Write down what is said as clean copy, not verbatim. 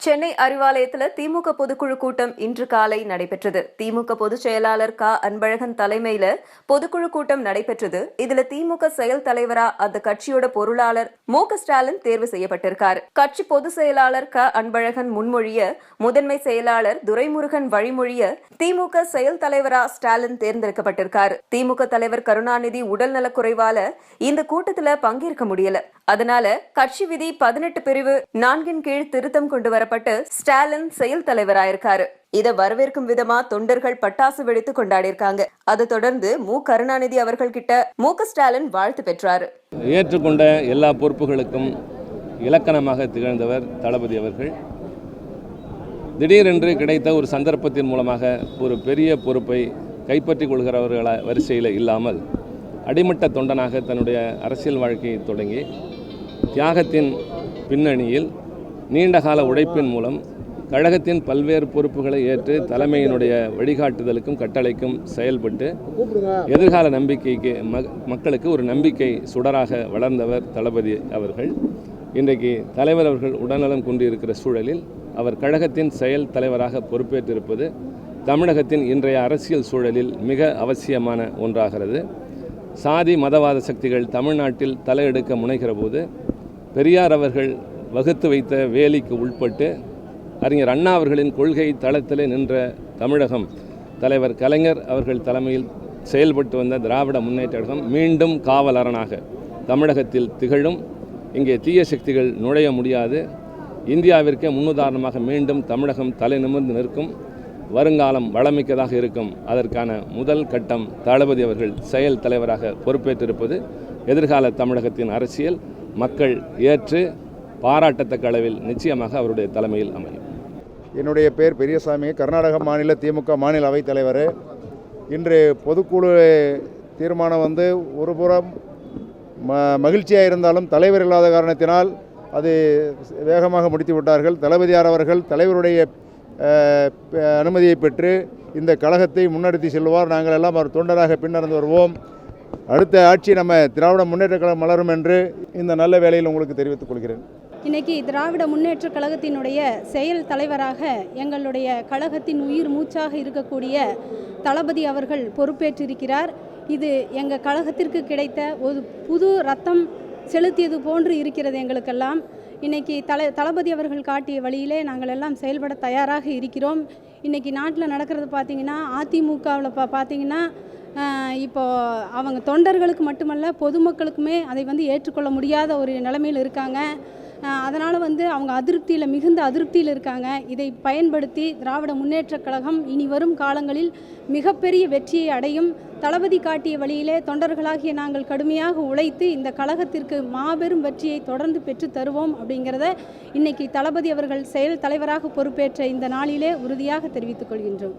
சென்னை அறிவாலயத்தில் திமுக பொதுக்குழு கூட்டம் இன்று காலை நடைபெற்றது. திமுக பொதுச் செயலாளர் அன்பழகன் தலைமையில பொதுக்குழு கூட்டம் நடைபெற்றது. இதுல திமுக செயல் தலைவரா அந்த கட்சியோட பொருளாளர் மு க ஸ்டாலின் தேர்வு செய்யப்பட்டிருக்காரு. கட்சி பொதுச் செயலாளர் அன்பழகன் முன்மொழிய, முதன்மை செயலாளர் துரைமுருகன் வழிமொழிய திமுக செயல் தலைவரா ஸ்டாலின் தேர்ந்தெடுக்கப்பட்டிருக்காரு. திமுக தலைவர் கருணாநிதி உடல்நலக்குறைவால இந்த கூட்டத்துல பங்கேற்க முடியல. அதனால கட்சி விதி 18 பிரிவு 4 கீழ் திருத்தம் கொண்டு வரப்பட்டு ஸ்டாலின் செயல் தலைவராயிருக்காரு. இதை வரவேற்கும் விதமா தொண்டர்கள் பட்டாசு வெடித்து கொண்டாடியிருக்காங்க. அதை தொடர்ந்து கருணாநிதி அவர்கள் கிட்ட மு க ஸ்டாலின் வாழ்த்து பெற்றாரு. ஏற்றுக்கொண்ட எல்லா பொறுப்புகளுக்கும் இலக்கணமாக திகழ்ந்தவர் தளபதி அவர்கள். திடீரென்று கிடைத்த ஒரு சந்தர்ப்பத்தின் மூலமாக ஒரு பெரிய பொறுப்பை கைப்பற்றிக் கொள்கிறவர்கள வரிசையில் இல்லாமல் அடிமட்ட தொண்டனாக தன்னுடைய அரசியல் வாழ்க்கையை தொடங்கி தியாகத்தின் பின்னணியில் நீண்டகால உழைப்பின் மூலம் கழகத்தின் பல்வேறு பொறுப்புகளை ஏற்று தலைமையினுடைய வழிகாட்டுதலுக்கும் கட்டளைக்கும் செயல்பட்டு எதிர்கால நம்பிக்கைக்கு மக்களுக்கு ஒரு நம்பிக்கை சுடராக வளர்ந்தவர் தளபதி அவர்கள். இன்றைக்கு தலைவர் அவர்கள் உடல்நலம் கொண்டிருக்கிற சூழலில் அவர் கழகத்தின் செயல் தலைவராக பொறுப்பேற்றிருப்பது தமிழகத்தின் இன்றைய அரசியல் சூழலில் மிக அவசியமான ஒன்றாகிறது. சாதி மதவாத சக்திகள் தமிழ்நாட்டில் தலையெடுக்க முனைகிற போது பெரியார் அவர்கள் வகுத்து வைத்த வேலிக்கு உட்பட்டு அறிஞர் அண்ணா அவர்களின் கொள்கை தளத்திலே நின்ற தமிழகம் தலைவர் கலைஞர் அவர்கள் தலைமையில் செயல்பட்டு வந்த திராவிட முன்னேற்ற கழகம் மீண்டும் காவலரணாக தமிழகத்தில் திகழும். இங்கே தீய சக்திகள் நுழைய முடியாது. இந்தியாவிற்கே முன்னுதாரணமாக மீண்டும் தமிழகம் தலை நிமிர்ந்து நிற்கும். வருங்காலம் வளமிக்கதாக இருக்கும். அதற்கான முதல் கட்டம் தளபதி அவர்கள் செயல் தலைவராக பொறுப்பேற்றிருப்பது எதிர்கால தமிழகத்தின் அரசியல் மக்கள் ஏற்று பாராட்டத்தக்க அளவில் நிச்சயமாக அவருடைய தலைமையில் அமையும். என்னுடைய பேர் பெரியசாமி, கர்நாடக மாநில திமுக மாநில அவைத் தலைவர். இன்று பொதுக்குழு தீர்மானம் ஒருபுறம் மகிழ்ச்சியாக இருந்தாலும் தலைவர் இல்லாத காரணத்தினால் அது வேகமாக முடித்து விட்டார்கள். தளபதியார் அவர்கள் தலைவருடைய அனுமதியை பெற்று இந்த கழகத்தை முன்னெடுத்து செல்வார். நாங்கள் எல்லாம் அவர் தொண்டராக பின்னர்ந்து வருவோம். அடுத்த ஆட்சி நம்ம திராவிட முன்னேற்ற கழகம் மலரும் என்று இந்த நல்ல வேளையில் உங்களுக்கு தெரிவித்துக் கொள்கிறேன். இன்னைக்கு திராவிட முன்னேற்ற கழகத்தினுடைய செயல் தலைவராக எங்களுடைய கழகத்தின் உயிர் மூச்சாக இருக்கக்கூடிய தளபதி அவர்கள் பொறுப்பேற்றிருக்கிறார். இது எங்கள் கழகத்திற்கு கிடைத்த ஒரு புது ரத்தம் செலுத்தியது போன்று இருக்கிறது. எங்களுக்கெல்லாம் இன்றைக்கி தளபதி அவர்கள் காட்டிய வழியிலே நாங்கள் எல்லாம் செயல்பட தயாராக இருக்கிறோம். இன்றைக்கி நாட்டில் நடக்கிறது பார்த்திங்கன்னா, அதிமுகவில் பார்த்திங்கன்னா இப்போது அவங்க தொண்டர்களுக்கு மட்டுமல்ல பொதுமக்களுக்குமே அதை ஏற்றுக்கொள்ள முடியாத ஒரு நிலைமையில் இருக்காங்க. அதனால் அவங்க மிகுந்த அதிருப்தியில் இருக்காங்க. இதை பயன்படுத்தி திராவிட முன்னேற்றக் கழகம் இனி வரும் காலங்களில் மிகப்பெரிய வெற்றியை அடையும். தளபதி காட்டிய வழியிலே தொண்டர்களாகிய நாங்கள் கடுமையாக உழைத்து இந்த கழகத்திற்கு மாபெரும் வெற்றியை தொடர்ந்து பெற்று தருவோம் அப்படிங்கிறத இன்னைக்கு தளபதி அவர்கள் செயல் தலைவராக பொறுப்பேற்ற இந்த நாளிலே உறுதியாக தெரிவித்துக் கொள்கின்றோம்.